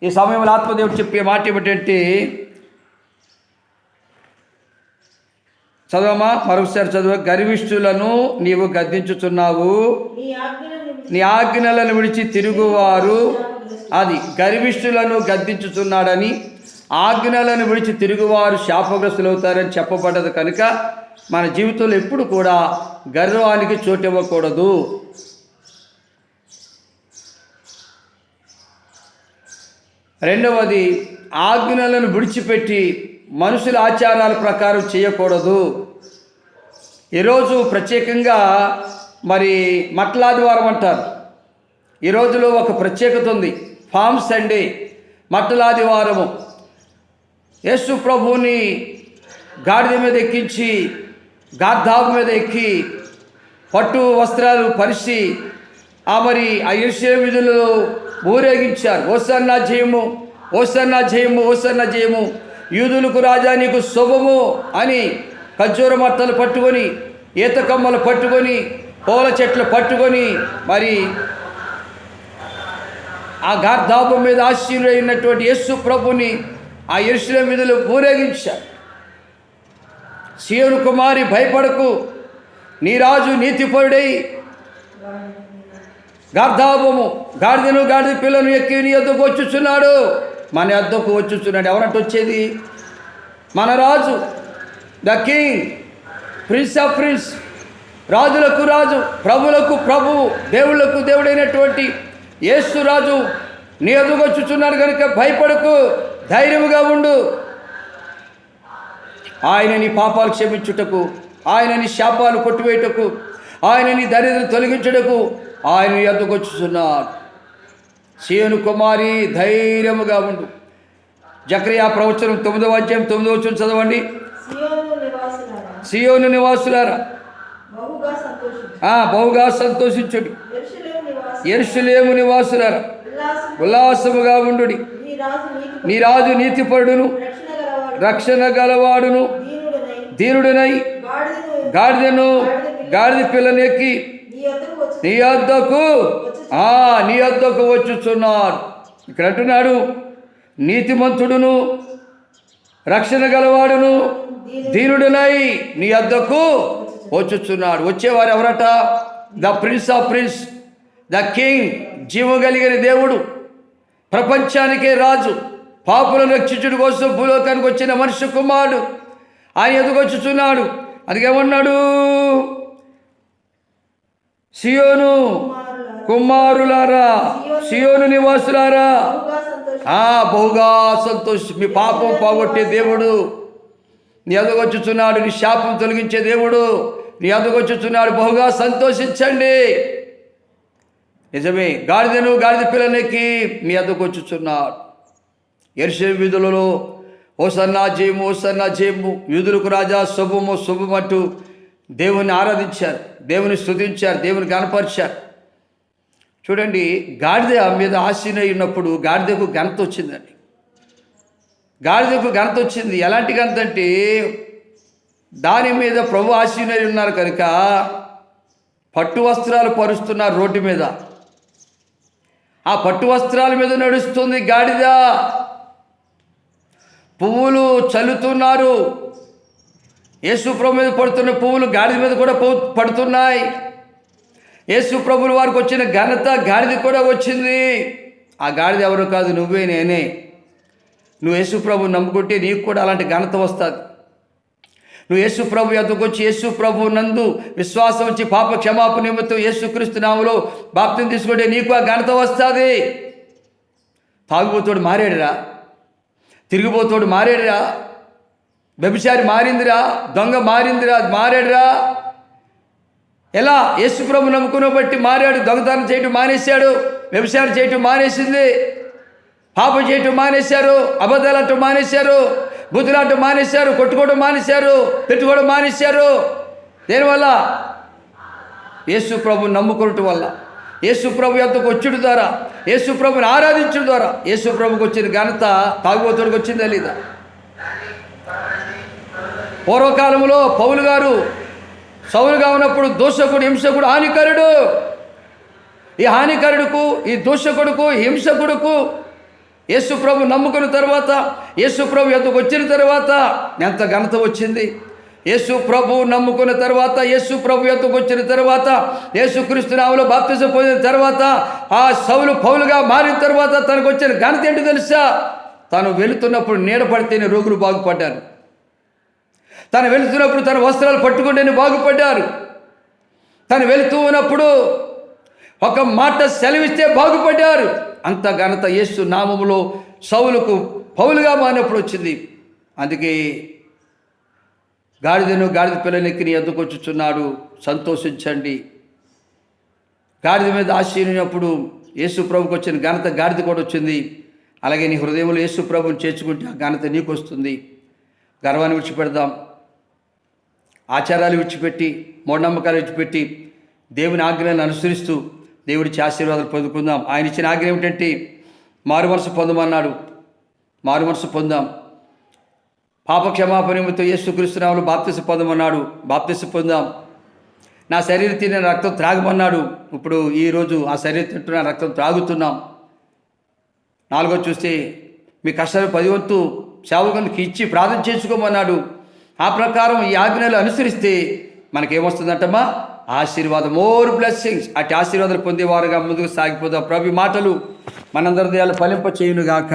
ఈ సమయంలో ఆత్మదేవుడు చెప్పే మాట ఏమిటంటే, చదవమా, మరొకసారి చదువు. గర్విష్ఠులను నీవు గద్దించుచున్నావు, నీ ఆజ్ఞలను విడిచి తిరుగువారు. అది గర్విష్ఠులను గద్దించుతున్నాడని, ఆజ్ఞలను విడిచి తిరుగువారు శాపగ్రస్తులు అవుతారని చెప్పబడ్డది. కనుక మన జీవితంలో ఎప్పుడు కూడా గర్వానికి చోటు ఇవ్వకూడదు. రెండవది, ఆజ్ఞలను విడిచిపెట్టి మనుషుల ఆచారాల ప్రకారం చేయకూడదు. ఈరోజు ప్రత్యేకంగా మరి మట్టలాదివారం అంటారు. ఈ రోజులో ఒక ప్రత్యేకత ఉంది. Form Sunday, మట్టలాదివారము. యేసు ప్రభువుని గాడిద మీద ఎక్కించి, గార్ధాబు మీద ఎక్కి, పట్టు వస్త్రాలు పరిచి మరి ఆ యెరూషలేము వీధులలో ఊరేగించారు. హోసన్నా జయము, హోసన్నా జయము, హోసన్నా జయము, యూదులకు రాజా నీకు శుభము అని ఖర్జూర మట్టలు పట్టుకొని, ఈత కమ్మలు పట్టుకొని, పూల చెట్లు పట్టుకొని మరి ఆ గార్ధాబు మీద ఆశీర్వైనటువంటి యేసు ప్రభుని ఆ యెరూషలేము వీధులు ఊరేగించారు. సీయోను కుమారి భయపడకు, నీ రాజు నీతిపరుడై గార్ధాబము గాడిదను గాడిద పిల్లను ఎక్కి నీ యొద్దకు వచ్చుచున్నాడు. మన యొద్దకు వచ్చుచున్నాడు. ఎవరంటే వచ్చేది? మన రాజు, the king, prince of prince, రాజులకు రాజు, ప్రభులకు ప్రభువు, దేవుళ్లకు దేవుడైనటువంటి యేసు రాజు నీ యొద్దకు వచ్చుచున్నాడు. కనుక భయపడకు, ధైర్యముగా ఉండు. ఆయన నీ పాపాలు క్షమించుటకు, ఆయన నీ శాపాలు కొట్టివేయుటకు, ఆయన నీ దరిద్రం తొలగించుటకు ఆయన నీ యొద్దకు వచ్చుచున్నాడు. సీయోను కుమారి ధైర్యముగా ఉండు. జకరియా ప్రవచనం 9వ అధ్యాయం 9వ వచనం చదవండి. సీయోను నివాసులారా బహుగా సంతోషించుడి, యెరూషలేము నివాసులారా ఉల్లాసముగా ఉండుడి. నీ రాజు నీతిపరుడును రక్షణ గలవాడును దీనుడునై గాడిదను గాడిద పిల్లను ఎక్కి నీ యొద్దకు వచ్చుచున్నాడు. ఇక్కడ అంటున్నాడు, నీతిమంతుడును రక్షణ గలవాడును దీనుడునై నీ యొద్దకు వచ్చుచున్నాడు. వచ్చేవారు ఎవరట? The prince of prince, the king, జీవం కలిగిన దేవుడు, ప్రపంచానికే రాజు, పాపులను రక్షించుడు కోసం భూలోకానికి వచ్చిన మనుష్య కుమారుడు ఆయన ఎదుగొచ్చుచున్నాడు. అందుకేమన్నాడు? సీయోను కుమారులారా, సీయోను నివాసులారా బహుగా సంతోషి. మీ పాపం పోగొట్టే దేవుడు నీ ఎదుగొచ్చుచున్నాడు. నీ శాపం తొలగించే దేవుడు నీ ఎదుగొచ్చుచున్నాడు. బహుగా సంతోషించండి. నిజమే, గాడిదను గాడిద పిల్లనెక్కి నీ ఎదుగొచ్చుచున్నాడు. యెరూషలేము వీధులలో హోసన్నా జయము, హోసన్నా జయము, యూదులకు రాజా శుభము శుభమంటూ దేవుని ఆరాధించారు, దేవుని స్తుతించారు, దేవుని గణపరిచారు. చూడండి, గాడిద మీద ఆశీనై ఉన్నప్పుడు గాడిదకు ఘనత వచ్చిందండి. గాడిదకు ఘనత వచ్చింది. ఎలాంటి ఘనత అంటే, దాని మీద ప్రభు ఆశీనై ఉన్నారు కనుక పట్టు వస్త్రాలు పరుస్తున్నారు రోడ్డు మీద. ఆ పట్టు వస్త్రాల మీద నడుస్తుంది గాడిద. పువ్వులు చల్లుతున్నారు. యేసు ప్రభు మీద పడుతున్న పువ్వులు గాడిద మీద కూడా పడుతున్నాయి. యేసు ప్రభుల వారికి వచ్చిన ఘనత గాడిద కూడా వచ్చింది. ఆ గాడిద ఎవరు కాదు, నువ్వే నేనే. నువ్వు యేసు ప్రభు నమ్ముకుంటే నీకు కూడా అలాంటి ఘనత వస్తుంది. నువ్వు యేసు ప్రభు యొద్దకు వచ్చి యేసు ప్రభు నందు విశ్వాసం వచ్చి పాప క్షమాపణ నిమిత్తం యేసుక్రీస్తు నామములో బాప్తిసం తీసుకుంటే నీకు ఆ ఘనత వస్తుంది. తాగుబోతోడు మారాడురా, తిరిగిపోతోడు మారాడురా, వ్యభిచారి మారిందిరా, దొంగ మారిందిరా, మారాడురా. ఎలా? యేసు ప్రభు నమ్ముకున్న బట్టి మారాడు. దొంగతనం చేయటం మానేశాడు, వ్యభిచారం చేయటం మానేసింది, పాపం చేయటం మానేశారు, అబద్ధాలంటూ మానేశారు, బుద్ధులాటం మానేశారు, కొట్టుకోవడం మానేశారు, పెట్టుకోవడం మానేశారు. దేనివల్ల? యేసు ప్రభు నమ్ముకోవటం వల్ల, యేసు ప్రభు యొద్దకు వచ్చుడు ద్వారా, యేసు ప్రభుని ఆరాధించడం ద్వారా యేసు ప్రభుకి వచ్చిన ఘనత తాగుబోతుడికి వచ్చిందా లేదా? పూర్వకాలంలో పౌలు గారు సౌలుగా ఉన్నప్పుడు దూషకుడు, హింసకుడు, హానికరుడు. ఈ హానికరుడుకు, ఈ దూషకుడుకు, హింసకుడుకు యేసు ప్రభు నమ్ముకున్న తర్వాత, యేసు ప్రభు యొద్దకు వచ్చిన తర్వాత ఎంత ఘనత వచ్చింది. యేసు ప్రభు నమ్ముకున్న తర్వాత, యేసు ప్రభు యొద్దకు వచ్చిన తర్వాత, యేసుక్రీస్తు నామములో బాప్తిసం పొందిన తర్వాత, ఆ సౌలు పౌలుగా మారిన తర్వాత తనకు వచ్చిన ఘనత ఏంటో తెలుసా? తను వెళుతున్నప్పుడు నీడ పడితేనే రోగులు బాగుపడ్డారు. తను వెళుతున్నప్పుడు తన వస్త్రాలు పట్టుకుంటేనే బాగుపడ్డారు. తను వెళుతూ ఉన్నప్పుడు ఒక మాట సెలవిస్తే బాగుపడ్డారు. అంత ఘనత యేసు నామములో సౌలుకు పౌలుగా మారినప్పుడు వచ్చింది. అందుకే గాడిదను గాడిద పిల్లనెక్కి నీ యొద్దకు వచ్చుచున్నాడు, సంతోషించండి. గాడిద మీద ఆశీర్వదించినప్పుడు యేసు ప్రభుకు వచ్చిన ఘనత గాడిద కూడా వచ్చింది. అలాగే నీ హృదయంలో యేసు ప్రభుని చేర్చుకుంటే ఆ ఘనత నీకు వస్తుంది. గర్వాన్ని విడిచిపెడదాం, ఆచారాలు విడిచిపెట్టి, మూఢనమ్మకాలు విడిచిపెట్టి దేవుని ఆజ్ఞలను అనుసరిస్తూ దేవుడిచ్చి ఆశీర్వాదాలు పొందుకుందాం. ఆయన ఇచ్చిన ఆజ్ఞ ఏమిటంటే మారు మనసు పొందమన్నాడు. మారు మనసు పొందాం. పాప క్షమాపణ నిమిత్తం యేసుక్రీస్తు నామములో బాప్తిసం పొందమన్నాడు. బాప్తిసం పొందాం. నా శరీరం తినే రక్తం త్రాగమన్నాడు. ఇప్పుడు ఈరోజు ఆ శరీరం తింటున్న రక్తం త్రాగుతున్నాం. 4 చూస్తే మీ కష్టాలు 10 వంతు సేవకునికి ఇచ్చి ప్రార్థన చేసుకోమన్నాడు. ఆ ప్రకారం ఈ ఆజ్ఞలు అనుసరిస్తే మనకేమొస్తుందంటమ్మా? ఆశీర్వాదం, మోర్ బ్లెస్సింగ్స్. అటు ఆశీర్వాదాలు పొందేవారుగా ముందుకు సాగిపోదాం. ప్రభు మాటలు మనందరి దేయాలు ఫలింప చేయునుగాక.